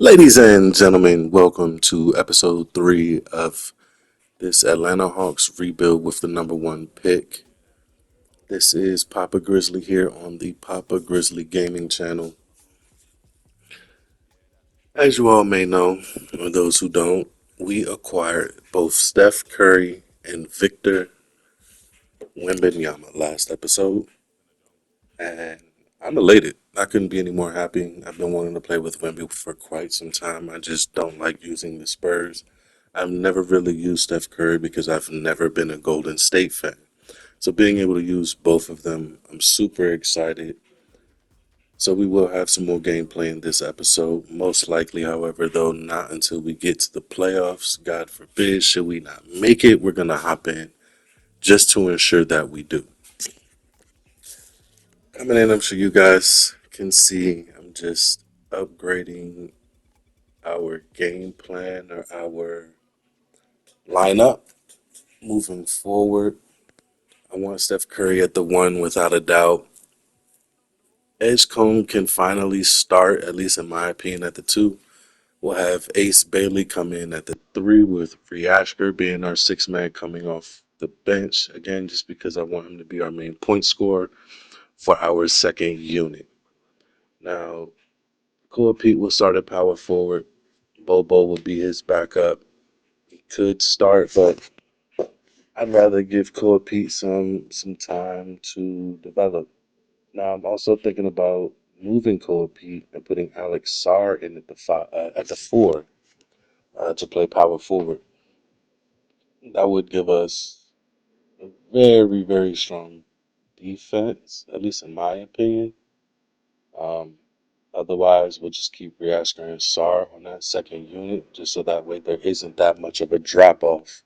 Ladies and gentlemen, welcome to episode 3 of this Atlanta Hawks rebuild with the number one pick. This is Papa Grizzly here on the Papa Grizzly Gaming channel. As you all may know, or those who don't, we acquired both Steph Curry and Victor Wembanyama last episode, and I'm elated. I couldn't be any more happy. I've been wanting to play with Wemby for quite some time. I just don't like using the Spurs. I've never really used Steph Curry because I've never been a Golden State fan. So being able to use both of them, I'm super excited. So we will have some more gameplay in this episode. Most likely, however, though, not until we get to the playoffs. God forbid, should we not make it, we're gonna hop in just to ensure that we do. Coming in, I'm sure you guys can see I'm just upgrading our game plan or our lineup moving forward. I want Steph Curry at the one without a doubt. Edgecombe can finally start, at least in my opinion, at the two. We'll have Ace Bailey come in at the three with Riashker being our six man coming off the bench. Again, just because I want him to be our main point scorer for our second unit. Now, Cool Pete will start at power forward. Bobo will be his backup. He could start, but I'd rather give Cool Pete some time to develop. Now I'm also thinking about moving Cole Pete and putting Alex Sarr in at the four to play power forward. That would give us a very strong defense, at least in my opinion. Um, Otherwise, we'll just keep Riasker and Sarr on that second unit, just so that way there isn't that much of a drop off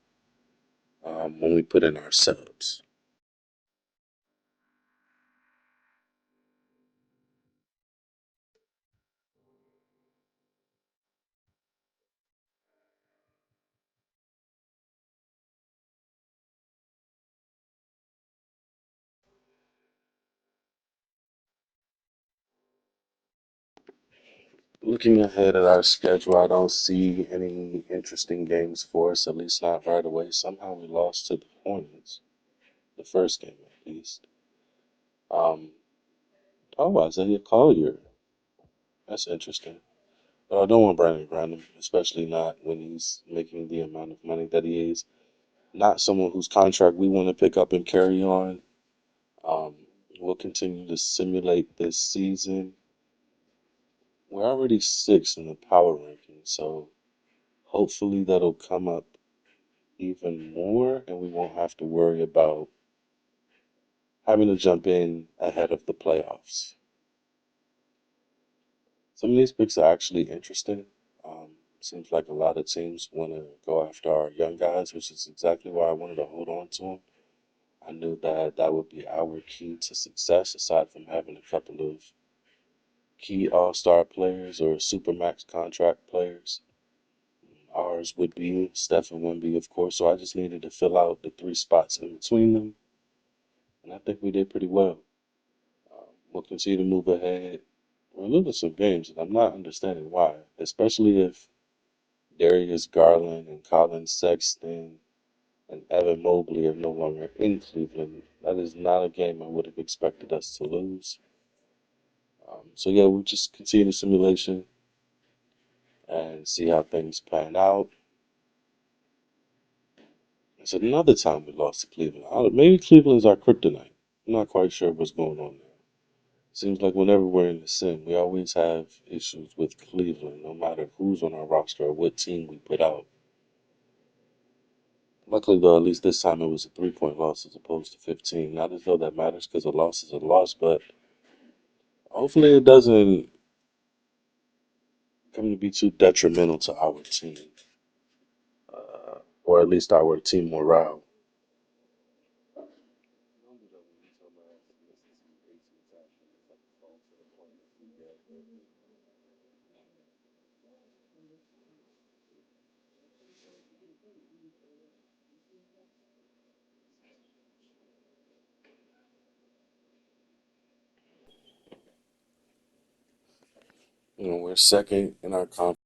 when we put in our subs. Looking ahead at our schedule, I don't see any interesting games for us, at least not right away. Somehow we lost to the Hornets, the first game at least. Um, oh, Isaiah Collier. That's interesting. But I don't want Brandon Graham, especially not when he's making the amount of money that he is. Not someone whose contract we want to pick up and carry on. Um, we'll continue to simulate this season. We're already sixth in the power ranking, so hopefully that'll come up even more, and we won't have to worry about having to jump in ahead of the playoffs. Some of these picks are actually interesting. Seems like a lot of teams want to go after our young guys, which is exactly why I wanted to hold on to them. I knew that that would be our key to success, aside from having a couple of key all-star players or supermax contract players. Ours would be Steph and Wemby, of course. So I just needed to fill out the three spots in between them, and I think we did pretty well. We'll continue to move ahead. We're losing some games, and I'm not understanding why, especially if Darius Garland and Colin Sexton and Evan Mobley are no longer in Cleveland. That is not a game I would have expected us to lose. So yeah, we'll just continue the simulation and see how things pan out. It's another time we lost to Cleveland. Maybe Cleveland's our kryptonite. I'm not quite sure what's going on there. Seems like whenever we're in the sim, we always have issues with Cleveland, no matter who's on our roster or what team we put out. Luckily, though, at least this time it was a 3-point loss as opposed to 15. Not as though that matters because a loss is a loss, but hopefully it doesn't come to be too detrimental to our team, or at least our team morale. You know, we're second in our conference.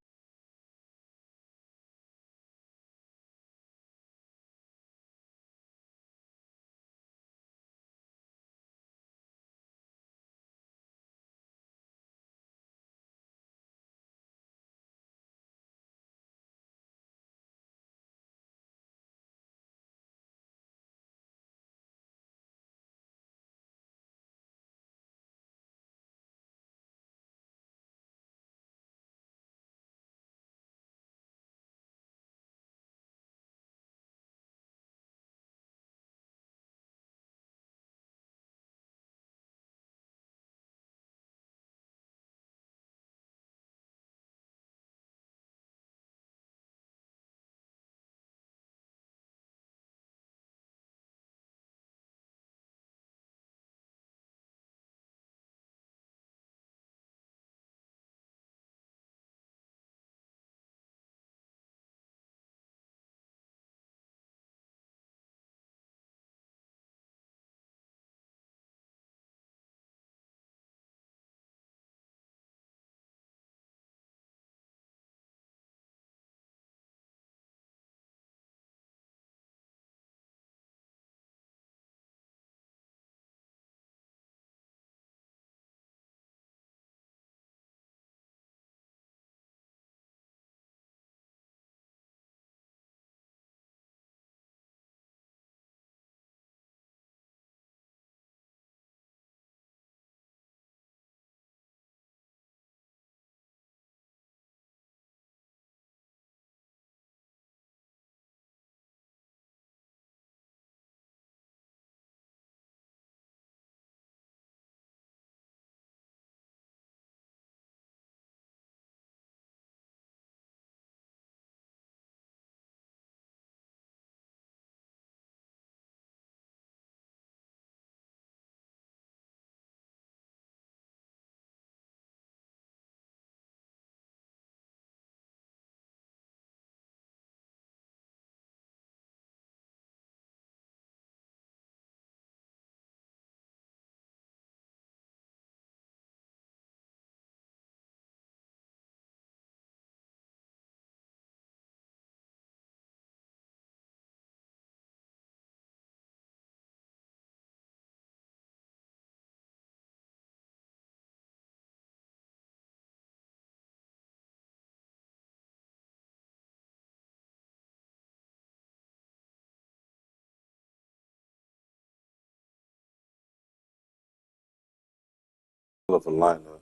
of a lineup.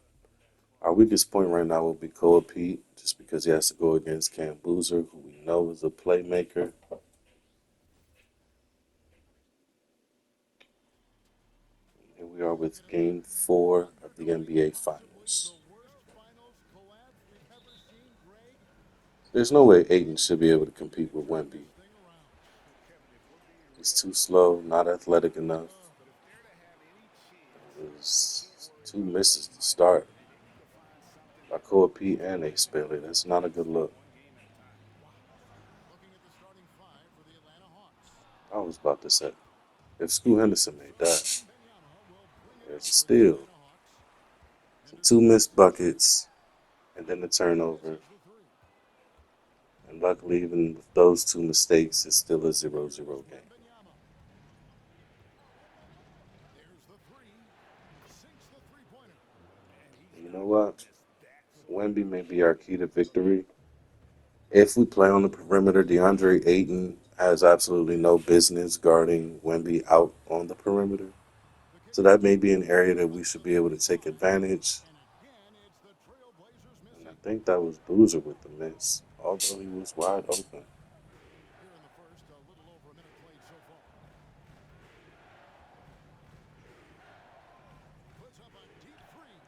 Our weakest point right now will be Koa Pete, just because he has to go against Cam Boozer, who we know is a playmaker. Here we are with Game 4 of the NBA Finals. There's no way Aiton should be able to compete with Wemby. He's too slow, not athletic enough. There's two misses to start by Koa Pete and Ace Bailey. That's not a good look. I was about to say, if Scoot Henderson made that, there's a steal. Two missed buckets, and then the turnover. And luckily, even with those two mistakes, it's still a 0-0 game. You know what? Wemby may be our key to victory. If we play on the perimeter, DeAndre Ayton has absolutely no business guarding Wemby out on the perimeter. So that may be an area that we should be able to take advantage. And I think that was Boozer with the miss, although he was wide open.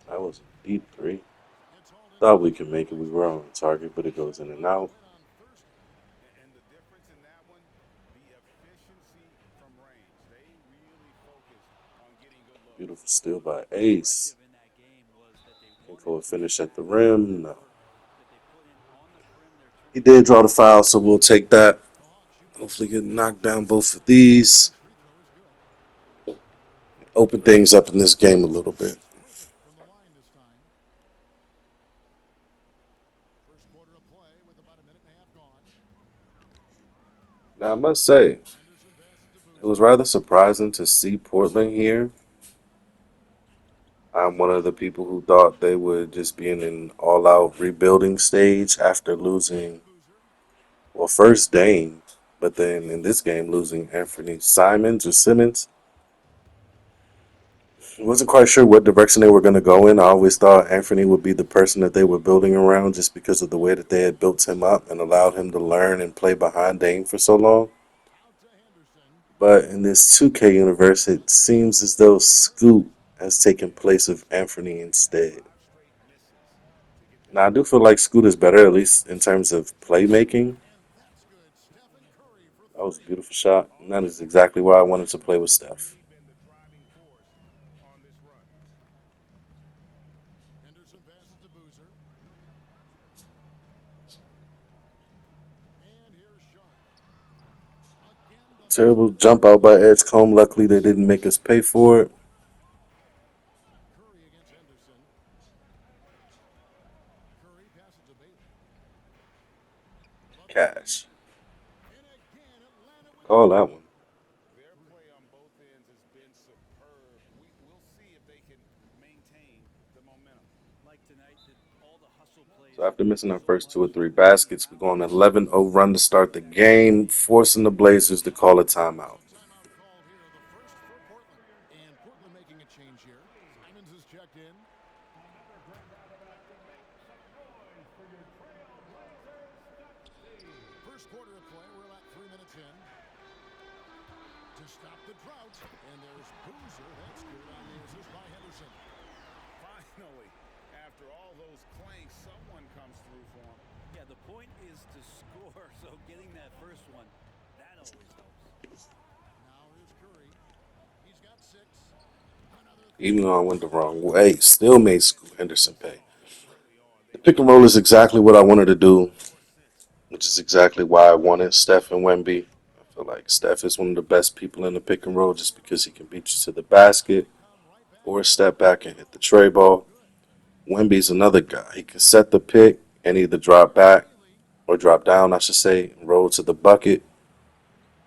That was a deep three. Thought we could make it. We were on target, but it goes in and out. Beautiful steal by Ace. Can Cole finish at the rim? No. He did draw the foul, so we'll take that. Hopefully get knocked down both of these. Open things up in this game a little bit. Now, I must say, it was rather surprising to see Portland here. I'm one of the people who thought they would just be in an all out rebuilding stage after losing, well, first Dame, but then in this game losing Anthony Simons or Simmons. I wasn't quite sure what direction they were going to go in. I always thought Anthony would be the person that they were building around just because of the way that they had built him up and allowed him to learn and play behind Dame for so long. But in this 2K universe, it seems as though Scoot has taken place of Anthony instead. Now, I do feel like Scoot is better, at least in terms of playmaking. That was a beautiful shot, and that is exactly why I wanted to play with Steph. Terrible jump out by Edgecombe. Luckily, they didn't make us pay for it. Cash. Call that one. So after missing our first two or three baskets, we go on an 11-0 run to start the game, forcing the Blazers to call a timeout. Even though I went the wrong way, still made Scoot Henderson pay. The pick and roll is exactly what I wanted to do, which is exactly why I wanted Steph and Wemby. I feel like Steph is one of the best people in the pick and roll just because he can beat you to the basket or step back and hit the tray ball. Wemby's another guy. He can set the pick and either drop back or drop down, I should say, and roll to the bucket.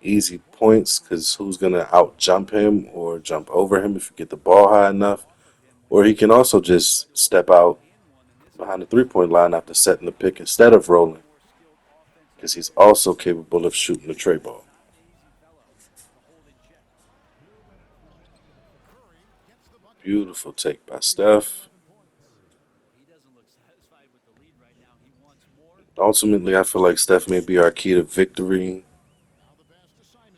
Easy points because who's going to out jump him or jump over him if you get the ball high enough? Or he can also just step out behind the 3 point line after setting the pick instead of rolling because he's also capable of shooting the tray ball. Beautiful take by Steph. Ultimately, I feel like Steph may be our key to victory.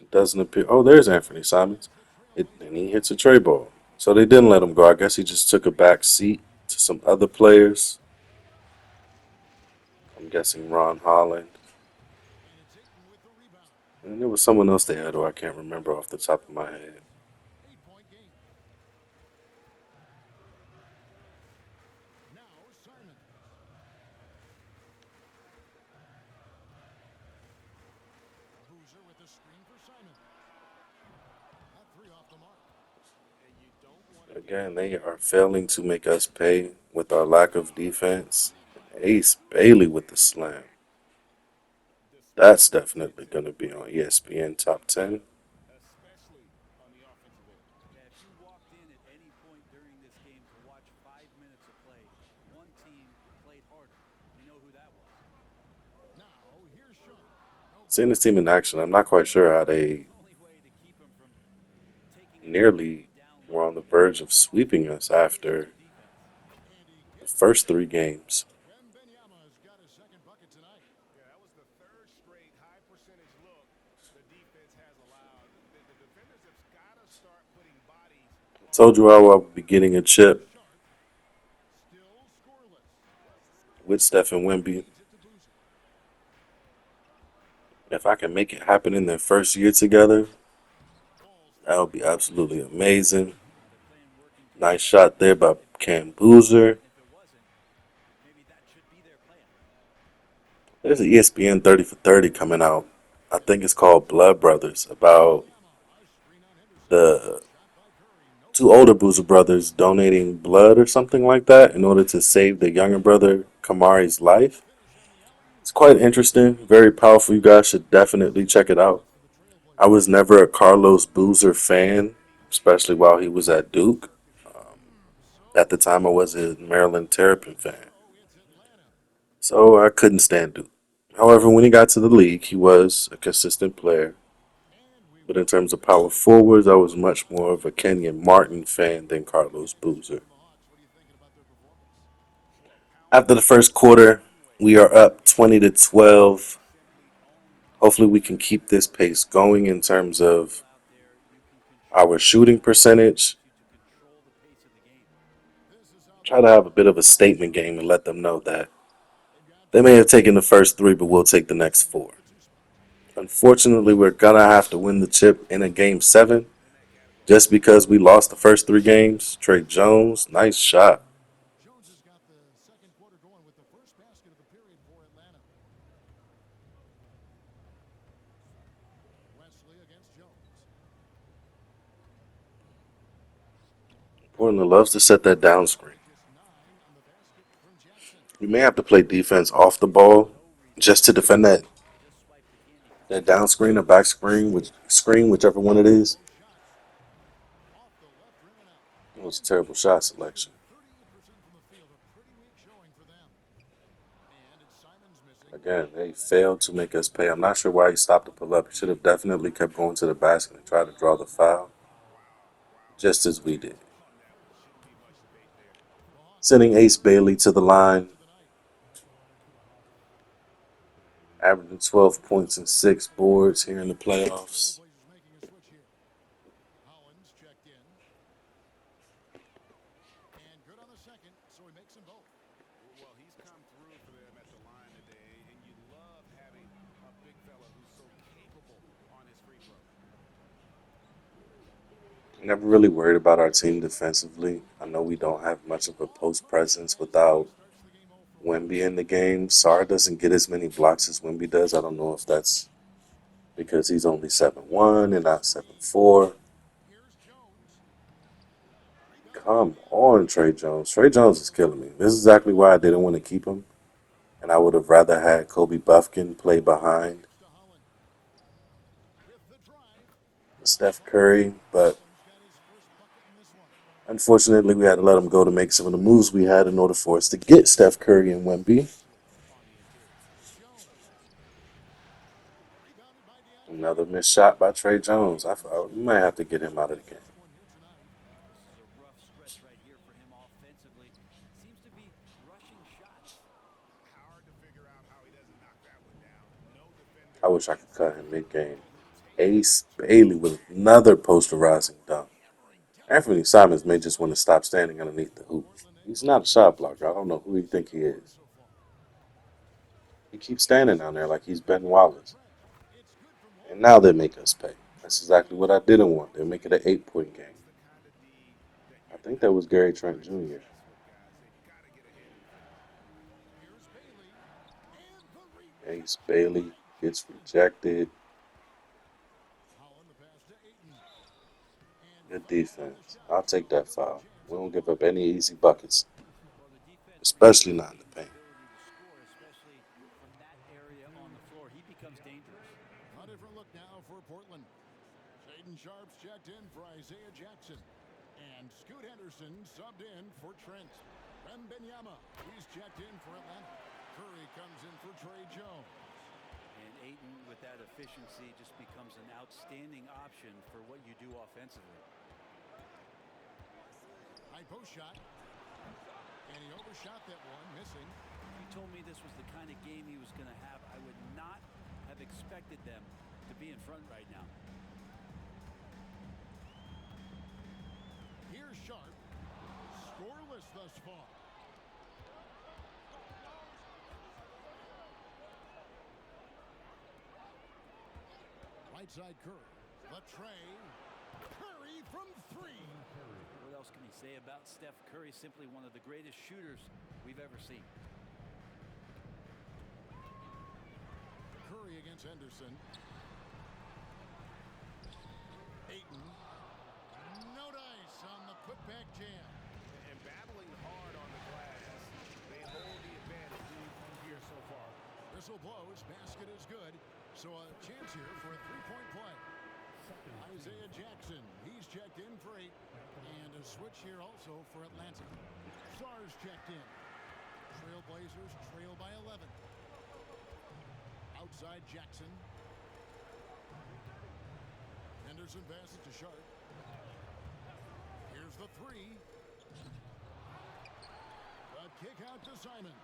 It doesn't appear. Oh, there's Anthony Simons. And he hits a tray ball. So they didn't let him go. I guess he just took a back seat to some other players. I'm guessing Ron Holland. And there was someone else they had who I can't remember off the top of my head. Again, they are failing to make us pay with our lack of defense. Ace Bailey with the slam. That's definitely going to be on ESPN Top 10. Seeing this team in action, I'm not quite sure how they nearly were on the verge of sweeping us after the first three games. Told you I would be getting a chip with Steph and Wemby. If I can make it happen in their first year together, that would be absolutely amazing. Nice shot there by Cam Boozer. There's an ESPN 30 for 30 coming out. I think it's called Blood Brothers, about the two older Boozer brothers donating blood or something like that in order to save the younger brother Kamari's life. It's quite interesting, very powerful. You guys should definitely check it out. I was never a Carlos Boozer fan, especially while he was at Duke. Um, at the time, I was a Maryland Terrapin fan, so I couldn't stand Duke. However, when he got to the league, he was a consistent player. But in terms of power forwards, I was much more of a Kenyon Martin fan than Carlos Boozer. After the first quarter, we are up 20 to 12. Hopefully, we can keep this pace going in terms of our shooting percentage. Try to have a bit of a statement game and let them know that they may have taken the first three, but we'll take the next four. Unfortunately, we're gonna have to win the chip in a game seven just because we lost the first three games. Trey Jones, nice shot. Portland loves to set that down screen. We may have to play defense off the ball just to defend that down screen or back screen, whichever one it is. It was a terrible shot selection. Again, they failed to make us pay. I'm not sure why he stopped the pull up. He should have definitely kept going to the basket and tried to draw the foul, just as we did. Sending Ace Bailey to the line, averaging 12 points and 6 boards here in the playoffs. Never really worried about our team defensively. I know we don't have much of a post presence without Wemby in the game. Sar doesn't get as many blocks as Wemby does. I don't know if that's because he's only 7'1" and not 7'4". Come on, Trey Jones. Trey Jones is killing me. This is exactly why I didn't want to keep him. And I would have rather had Kobe Buffkin play behind Steph Curry. But unfortunately, we had to let him go to make some of the moves we had in order for us to get Steph Curry and Wemby. Another missed shot by Trey Jones. I thought we might have to get him out of the game. I wish I could cut him mid-game. Ace Bailey with another posterizing dunk. Anthony Simons may just want to stop standing underneath the hoop. He's not a shot blocker. I don't know who you think he is. He keeps standing down there like he's Ben Wallace. And now they make us pay. That's exactly what I didn't want. They make it an 8-point game. I think that was Gary Trent Jr. Ace Bailey gets rejected. Good defense. I'll take that foul. We don't give up any easy buckets, especially not in the paint. A different look now for Portland. Shaden Sharp's checked in for Isaiah Jackson. And Scoot Henderson subbed in for Trent. Wembenyama, he's checked in for Atlanta. Curry comes in for Trey Jones. And Ayton, with that efficiency, just becomes an outstanding option for what you do offensively. High post shot. And he overshot that one, missing. If he told me this was the kind of game he was going to have, I would not have expected them to be in front right now. Here's Sharp. Scoreless thus far. Right side Curry. The tray. Curry from three. What else can you say about Steph Curry? Simply one of the greatest shooters we've ever seen. Curry against Henderson. Ayton. No dice on the putback jam. And battling hard on the glass. They hold the advantage here so far. Whistle blows. Basket is good. So a chance here for a three-point play. Isaiah Jackson. He's checked in for 8. And a switch here also for Atlanta. Stars checked in. Trailblazers trail by 11. Outside Jackson. Henderson passes to Sharp. Here's the three. A kick out to Simons.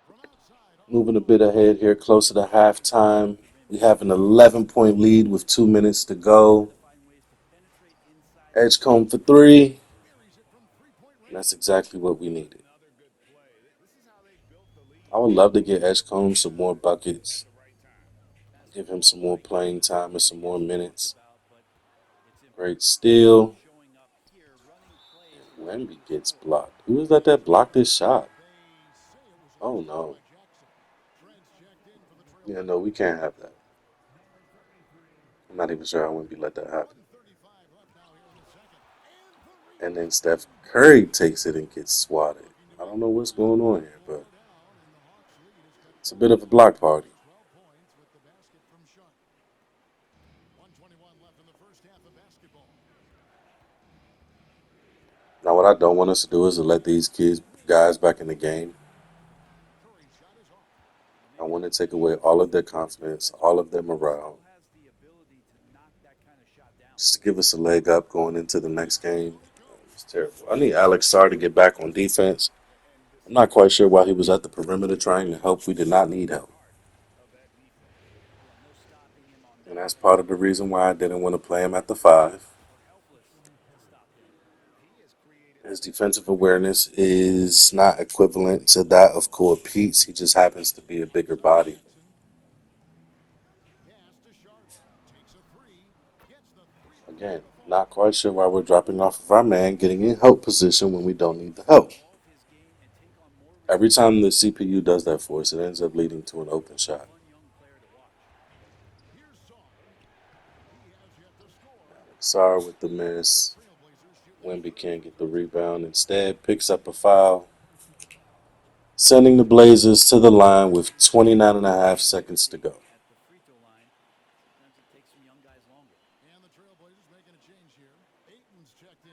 From outside. Moving a bit ahead here, closer to halftime. We have an 11-point lead with 2 minutes to go. Edgecombe for 3. And that's exactly what we needed. I would love to get Edgecombe some more buckets. Give him some more playing time and some more minutes. Great steal. And Wemby gets blocked. Who is that blocked this shot? Oh, no. Yeah, no, we can't have that. I'm not even sure how Wemby let that happen. And then Steph Curry takes it and gets swatted. I don't know what's going on here, but it's a bit of a block party. Now, what I don't want us to do is to let these guys back in the game. I want to take away all of their confidence, all of their morale, just to give us a leg up going into the next game. It's terrible. I need Alex Sarr to get back on defense. I'm not quite sure why he was at the perimeter trying to help. We did not need help. And that's part of the reason why I didn't want to play him at the 5. His defensive awareness is not equivalent to that of Core Pete's. He just happens to be a bigger body. Again, not quite sure why we're dropping off of our man, getting in help position when we don't need the help. Every time the CPU does that for us, it ends up leading to an open shot. Sorry with the miss. Wemby can't get the rebound. Instead, picks up a foul, sending the Blazers to the line with 29.5 seconds to go. And the Trailblazers making a change here. Ayton's checked in.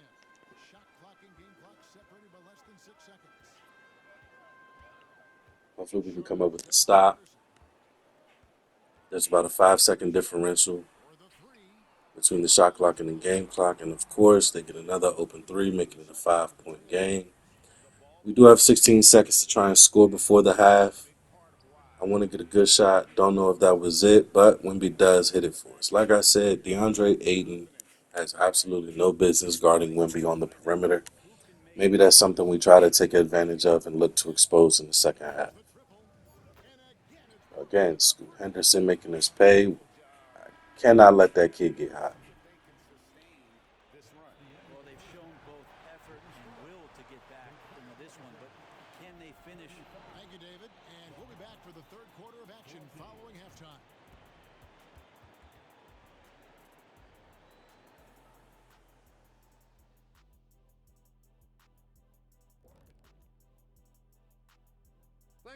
Shot clock and game clock separated by less than 6 seconds. Hopefully we can come up with a stop. There's about a 5-second differential between the shot clock and the game clock. And of course, they get another open 3, making it a 5-point game. We do have 16 seconds to try and score before the half. I want to get a good shot. Don't know if that was it, but Wemby does hit it for us. Like I said, DeAndre Ayton has absolutely no business guarding Wemby on the perimeter. Maybe that's something we try to take advantage of and look to expose in the second half. Again, Scoot Henderson making us pay. Cannot let that kid get hot. This run. Well, they've shown both effort and will to get back into this one, but can they finish? Thank you, David. And we'll be back for the third quarter of action following halftime.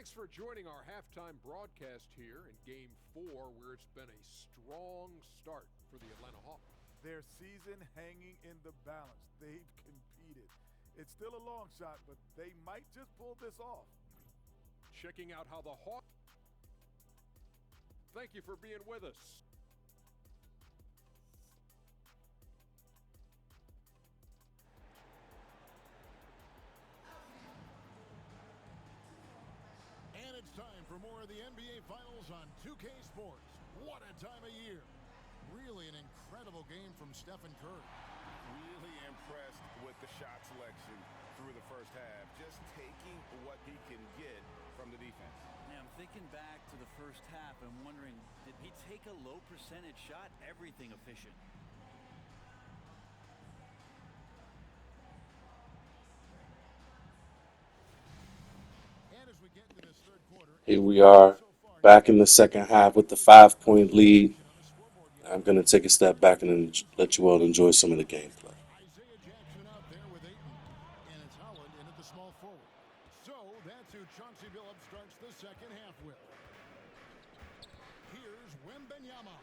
Thanks for joining our halftime broadcast here in Game 4, where it's been a strong start for the Atlanta Hawks. Their season hanging in the balance. They've competed. It's still a long shot, but they might just pull this off. Checking out how the Hawks... Thank you for being with us. And it's time for more of the NBA Finals on 2K Sports. What a time of year. Really an incredible game from Steph Curry. Really impressed with the shot selection through the first half. Just taking what he can get from the defense. Yeah, I'm thinking back to the first half and wondering, did he take a low percentage shot? Everything efficient. And as we get into this third quarter, Here we are, back in the second half with the 5-point lead. I'm going to take a step back and let you all enjoy some of the gameplay. Isaiah Jackson out there with Ayton. And it's Holland in at the small forward. So that's who Chauncey Billups starts the second half with. Here's Wembenyama.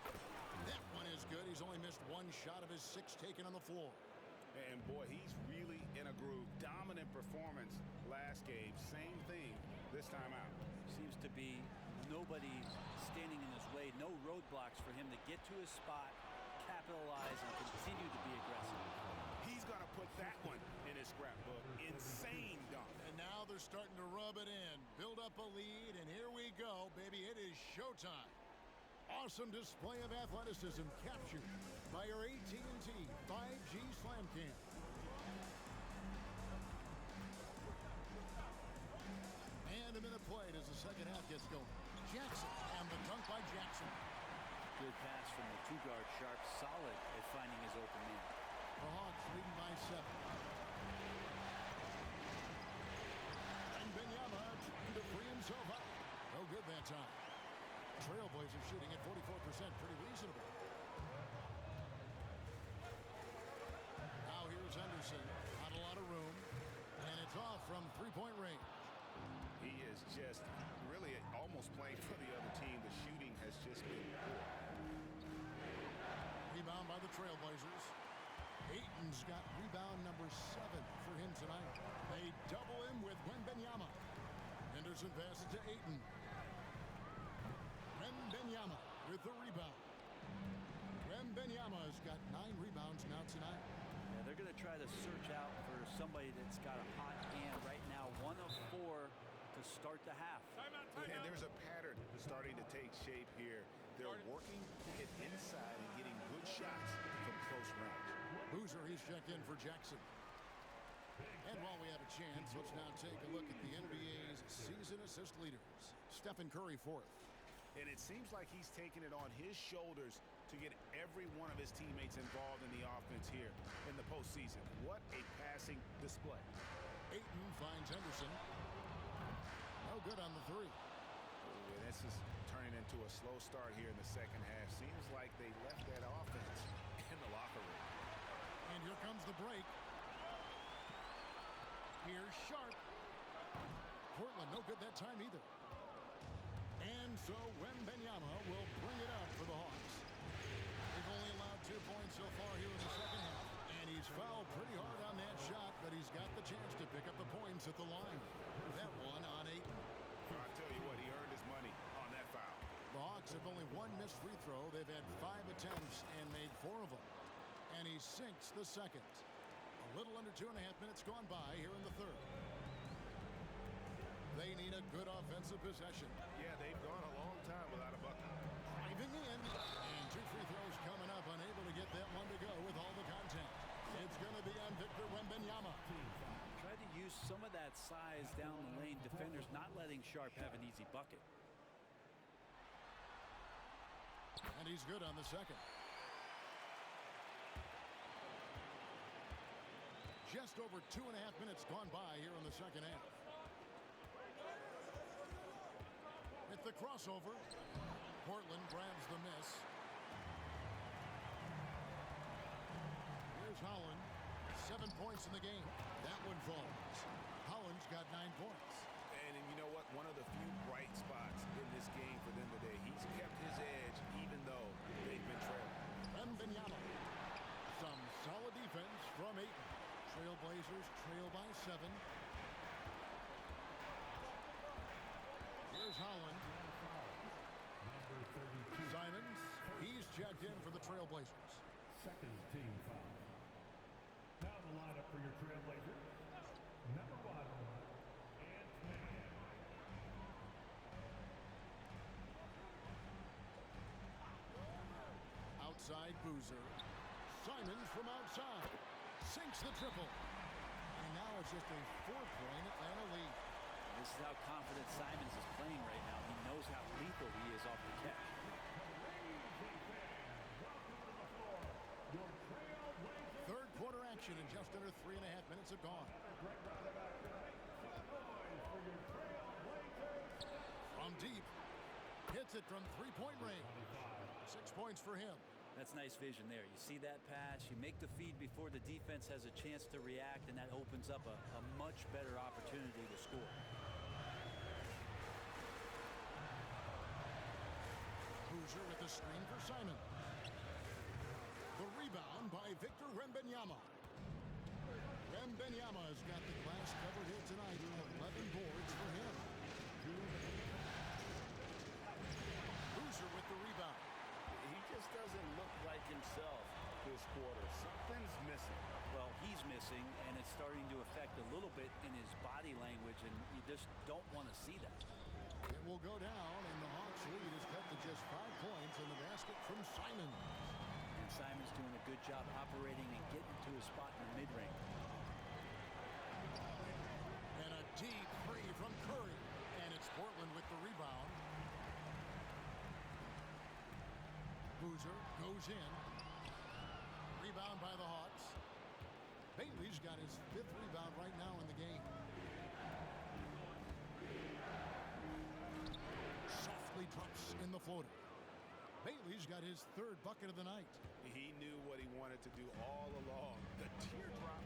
That one is good. He's only missed one shot of his 6 taken on the floor. And boy, he's really in a groove. Dominant performance last game. Same thing this time out. Seems to be nobody standing in his way. No roadblocks for him to get to his spot, capitalize, and continue to be aggressive. He's going to put that one in his scrapbook. Insane dunk. And now they're starting to rub it in. Build up a lead, and here we go, baby. It is showtime. Awesome display of athleticism captured by your AT&T 5G Slam Cam. And a minute played as the second half gets going. Jackson, and the dunk by Jackson. Good pass from the 2-guard Sharp. Solid at finding his open man. The Hawks leading by 7. And Wembenyama trying to free himself up. No good that time. Trailblazers shooting at 44%, pretty reasonable. Now here's Henderson. Not a lot of room. And it's off from three-point range. He is just really almost playing for the other team. The shooting has just been poor. Rebound by the Trailblazers. Ayton's got rebound number 7 for him tonight. They double him with Wembenyama. Henderson passes to Ayton. Wembenyama with the rebound. Wembenyama's got 9 rebounds now tonight. Yeah, they're going to try to search out for somebody that's got a hot hand right now. 1 of 4 to start the half. And there's a pattern starting to take shape here. They're working to get inside and getting good shots from close range. Boozer, he's checked in for Jackson. And while we have a chance, let's now take a look at the NBA's season assist leaders. Steph Curry 4th. And it seems like he's taking it on his shoulders to get every one of his teammates involved in the offense here in the postseason. What a passing display. Ayton finds Henderson. No good on the 3. Ooh, and this is turning into a slow start here in the second half. Seems like they left that offense in the locker room. And here comes the break. Here's Sharp. Portland, no good that time either. And so Wembenyama will bring it up for the Hawks. They've only allowed 2 points so far here in the second half. And he's fouled pretty hard on that shot, but he's got the chance to pick up the points at the line. That one on Ayton. I'll tell you what, he earned his money on that foul. The Hawks have only 1 missed free throw. They've had 5 attempts and made 4 of them. And he sinks the second. A little under 2.5 minutes gone by here in the third. They need a good offensive possession. Yeah, they've gone down to go with all the contact. It's going to be on Victor Wembanyama. Tried to use some of that size down the lane. Defenders not letting Sharp have an easy bucket. And he's good on the second. Just over 2.5 minutes gone by here in the second half. With the crossover, Portland grabs the miss. Here's Holland. 7 points in the game. That one falls. Holland's got 9 points. And you know what? One of the few bright spots in this game for them today. He's kept his edge even though they've been trailing. Wembanyama. Some solid defense from Ayton. Trailblazers trail by 7. Here's Holland. Simons. He's checked in for the Trailblazers. Second team foul. Now the lineup for your Trailblazers. Number 1, Ant-Man. Outside Boozer. Simons from outside. Sinks the triple. And now it's just a 4-point Atlanta lead. This is how confident Simons is playing right now. He knows how lethal he is off the catch. Third quarter action in just under 3.5 minutes have gone. From deep. Hits it from 3-point range. 6 points for him. That's nice vision there. You see that pass, you make the feed before the defense has a chance to react, and that opens up a much better opportunity to score. Boozer with the screen for Simon. The rebound by Victor Wembanyama. Wembanyama's got the glass covered here tonight. 11 boards for him. Boozer with the rebound. He just doesn't look like himself this quarter. Something's missing. Well, he's missing, and it's starting to affect a little bit in his body language, and you just don't want to see that. It will go down, and the Hawks lead is cut to just 5 points in the basket from Simons. And Simon's doing a good job operating and getting to his spot in the mid-range. And a deep three from Curry. And it's Portland with the rebound. Boozer goes in. Rebound by the Hawks. Bailey's got his 5th rebound right now in the game. Softly drops in the floater. Bailey's got his 3rd bucket of the night. He knew what he wanted to do all along. The teardrop.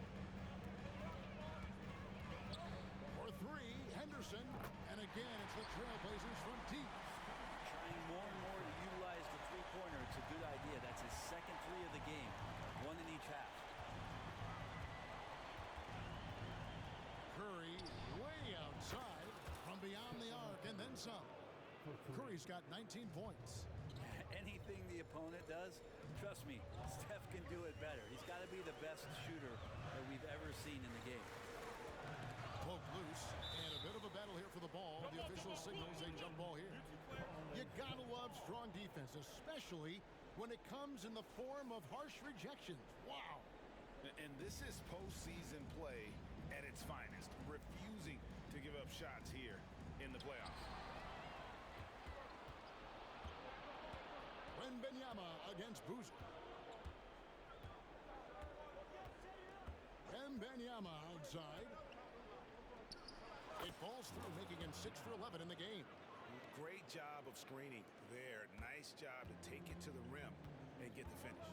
For 3, Henderson. And again, it's the Trailblazers from deep. Trying more and more to utilize the three-pointer. It's a good idea. That's his 2nd 3 of the game. 1 in each half. Curry way outside from beyond the arc and then some. Curry's got 19 points. Anything the opponent does, trust me, Steph can do it better. He's got to be the best shooter that we've ever seen in the game. Poke loose, and a bit of a battle here for the ball. The official signals a jump ball here. You gotta love strong defense, especially when it comes in the form of harsh rejections. Wow. And this is postseason play at its finest. Refusing to give up shots here in the playoffs. Wembanyama against Boozer. Wembanyama outside. It falls through, making him 6 for 11 in the game. Great job of screening there. Nice job to take it to the rim and get the finish.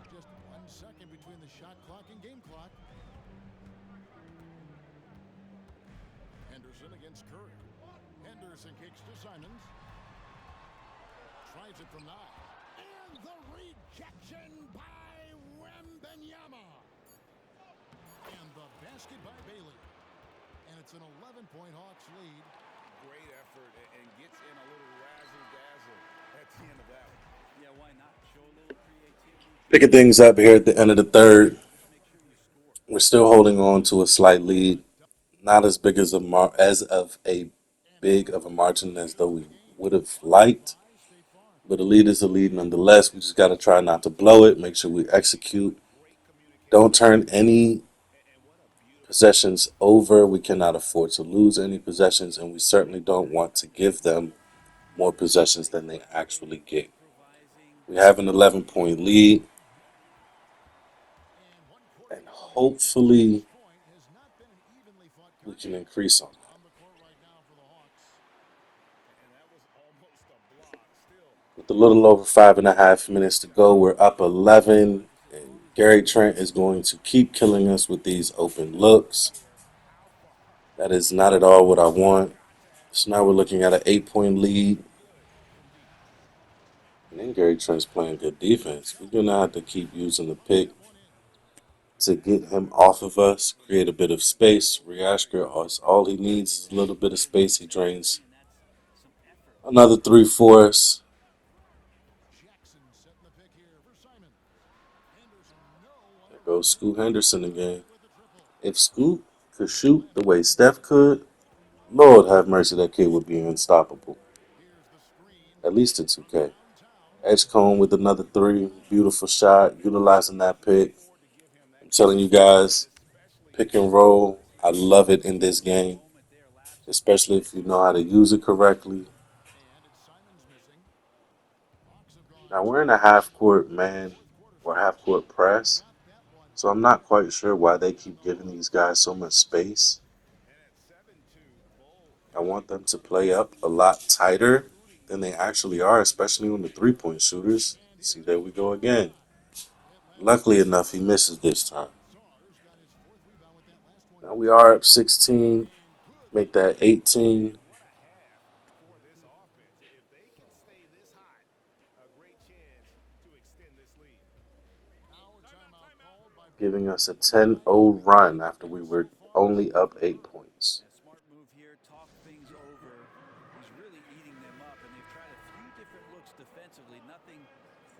Just 1 second between the shot clock and game clock. Henderson against Curry. Henderson kicks to Simons. Tries it from 9. And the rejection by Wembanyama. And the basket by Bailey. And it's an 11-point Hawks lead. Great effort and gets in a little razzle-dazzle at the end of that one. Yeah, why not? Show a little creativity. Picking things up here at the end of the third. Make sure you score. We're still holding on to a slight lead. Not as big as as of a big of a margin as though we would have liked. But a lead is a lead nonetheless. We just got to try not to blow it, make sure we execute. Don't turn any possessions over. We cannot afford to lose any possessions, and we certainly don't want to give them more possessions than they actually get. We have an 11-point lead, and hopefully we can increase on that. With a little over 5.5 minutes to go, we're up 11, and Gary Trent is going to keep killing us with these open looks. That is not at all what I want. So now we're looking at an 8-point lead. And then Gary Trent's playing good defense. We're going to have to keep using the pick to get him off of us, create a bit of space. Riashker, all he needs is a little bit of space. He drains another three for us. There goes Scoot Henderson again. If Scoot could shoot the way Steph could, Lord have mercy, that kid would be unstoppable. At least in 2K. Edgecombe with another three. Beautiful shot, utilizing that pick. I'm telling you guys, pick and roll, I love it in this game, especially if you know how to use it correctly. Now we're in a half-court man or half-court press, so I'm not quite sure why they keep giving these guys so much space. I want them to play up a lot tighter than they actually are, especially on the three-point shooters. See, there we go again. Luckily enough, he misses this time. Now we are up 16, make that 18. Giving us a 10-0 run after we were only up 8 points. A smart move here, talk things over. He's really eating them up, and they've tried a few different looks defensively, nothing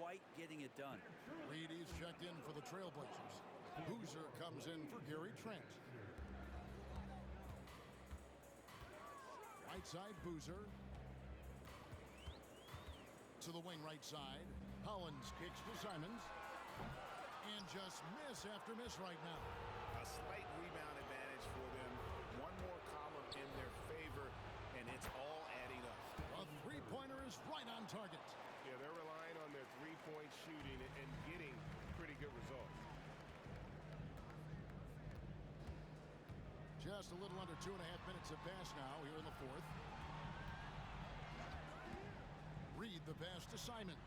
quite getting it done. Reed is checked in for the Trailblazers. Boozer comes in for Gary Trent. Right side, Boozer. To the wing right side. Hollins kicks to Simons. And just miss after miss right now. A slight rebound advantage for them. One more column in their favor, and it's all adding up. A three-pointer is right on target. Yeah, they're relying on their three-point shooting and getting pretty good results. Just a little under 2.5 minutes have passed now here in the fourth. Reed the pass to Simons.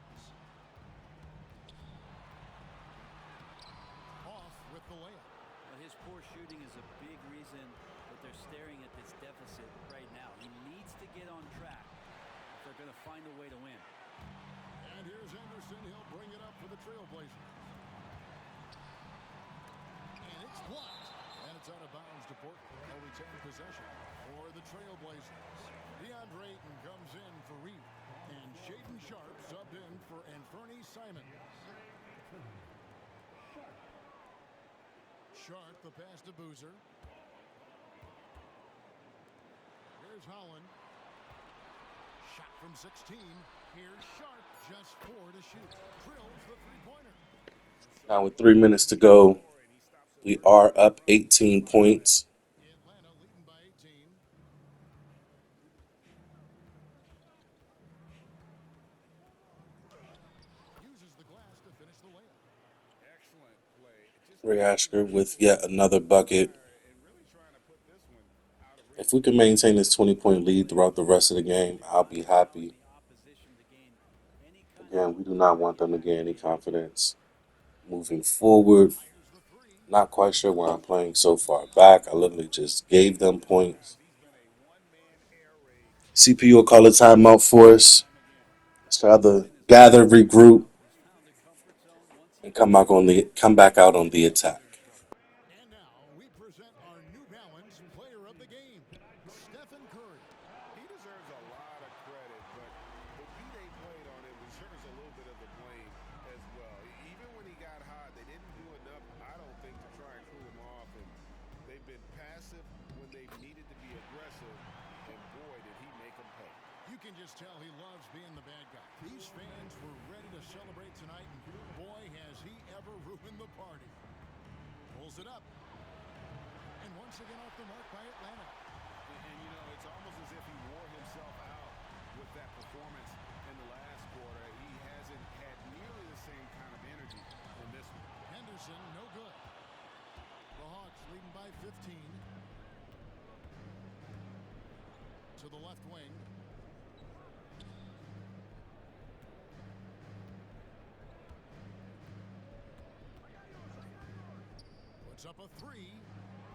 Off with the layup. Well, his poor shooting is a big reason that they're staring at this deficit right now. He needs to get on track if they're going to find a way to win. And here's Anderson. He'll bring it up for the Trailblazers. And it's blocked. And it's out of bounds to Portland. They'll retain possession for the Trailblazers. DeAndre Ayton comes in for Reed. And Shaedon Sharpe subbed in for Anthony Simons. Sharpe, the pass to Boozer. Here's Holland. Shot from 16. Here's Sharpe, just 4 to shoot. Drills the three-pointer. Now with 3 minutes to go, we are up 18 points. Atlanta leading by 18. Uses the glass to finish the layup. Excellent play. Riashker with yet another bucket. If we can maintain this 20-point lead throughout the rest of the game, I'll be happy. Again, we do not want them to gain any confidence moving forward. Not quite sure why I'm playing so far back. I literally just gave them points. CPU will call a timeout for us. Let's try to gather, regroup, and come back out on the attack. And now we present our New Balance player of the game, Stephen Curry. He deserves a lot of credit, but the D they played on it deserves a little bit of the blame as well. Even when he got hot, they didn't do enough, I don't think, to try and cool him off. And they've been passive when they've needed to be aggressive, and boy, did he make them pay. You can can just tell he loves being the bad guy. These fans were ready to celebrate tonight, and boy, has he ever ruined the party. Pulls it up. And once again off the mark by Atlanta. And you know, it's almost as if he wore himself out with that performance in the last quarter. He hasn't had nearly the same kind of energy in this one. Henderson, no good. The Hawks leading by 15. To the left wing. Puts up a three.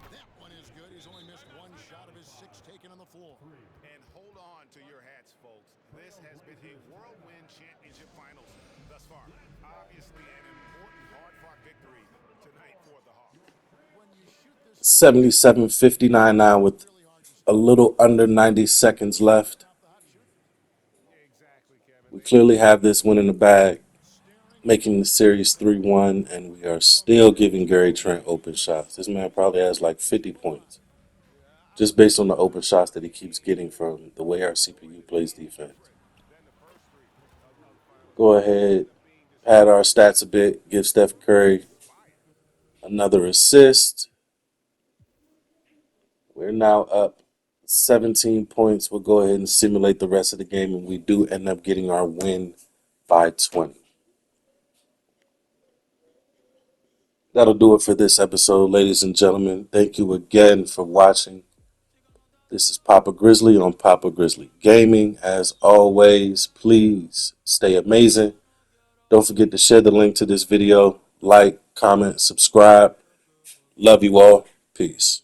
That one is good. He's only missed one shot of his 6 taken on the floor. And hold on to your hats, folks. This has been a whirlwind championship finals thus far. Obviously an important, hard-fought victory tonight for the Hawks. When you shoot this 77-59 now with a little under 90 seconds left. Exactly, Kevin. We clearly have this one in the bag, making the series 3-1, and we are still giving Gary Trent open shots. This man probably has like 50 points, just based on the open shots that he keeps getting from the way our CPU plays defense. Go ahead, pad our stats a bit, give Steph Curry another assist. We're now up 17 points. We'll go ahead and simulate the rest of the game, and we do end up getting our win by 20. That'll do it for this episode, ladies and gentlemen. Thank you again for watching. This is Papa Grizzly on Papa Grizzly Gaming. As always, please stay amazing. Don't forget to share the link to this video. Like, comment, subscribe. Love you all. Peace.